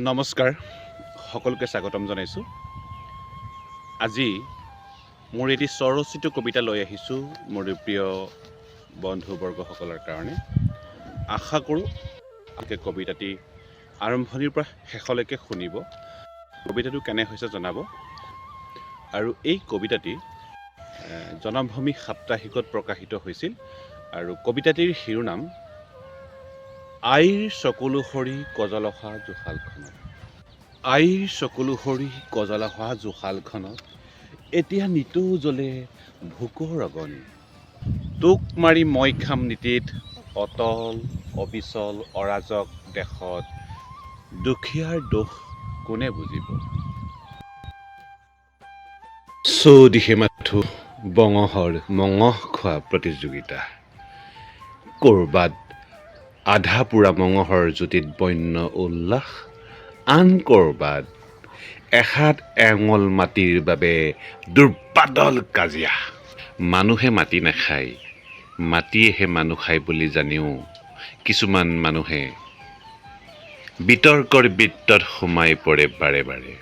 নমস্কাৰ, সকলোকে স্বাগতম জনাইছোঁ। আজি মোৰ এটি স্বৰচিত কবিতা লৈ আহিছোঁ মোৰ প্ৰিয় বন্ধুবৰ্গসকলৰ কাৰণে। আশা কৰোঁ আপোনালোকে কবিতাটি আৰম্ভণিৰ পৰা শেষলৈকে শুনিব, কবিতাটো কেনে হৈছে জনাব। আৰু এই কবিতাটি জনমভূমি সাপ্তাহিকত প্ৰকাশিত হৈছিল আৰু কবিতাটিৰ শিৰোনাম আইৰ চকুলো সৰি কজলসা জোশালখনত। আইৰ চকুলো সৰি কজলসা জোশালখনত এতিয়া নিতৌ জ্বলে ভোকৰ অগনি। তোক মাৰি মই খাম নীতিত অটল অবিচল অৰাজক দেশত দুখীয়াৰ দোষ কোনে বুজিব। চৌদিশে মাথো বঙহৰ মঙহ খোৱা প্ৰতিযোগিতা। ক'ৰবাত আধা পোৰা মঙহৰ জ্যোতিত বন্য উল্লাস, আন ক'ৰবাত এহাত এঙল মাটিৰ বাবে দুৰ্বাদল কাজিয়া। মানুহে মাটি নাখায়, মাটিয়েহে মানুহ খায় বুলি জানিও কিছুমান মানুহে বিতৰ্কৰ বৃত্তত সোমাই পৰে বাৰে বাৰে।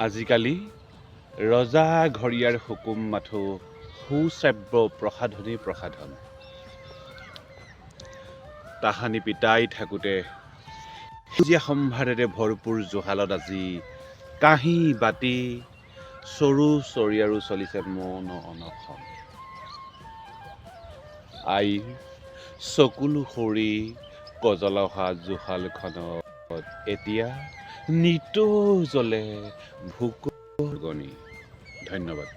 আজিকালি ৰজা ঘৰিয়াৰ হুকুম মাথো সুশ্ৰাব্য প্ৰসাধন। তাহানি পিতাই থাকোঁতে সেউজীয়া সম্ভাৰেৰে ভৰপূৰ জুহালত আজি কাঁহী বাতি চৰু চৰিয়াৰো চলিছে মৌন অনশন। আইৰ চকুলো সৰি কজলসা জোশালখনত এতিয়া নিতৌ জ্বলে ভোকৰ অগনি। ধন্যবাদ।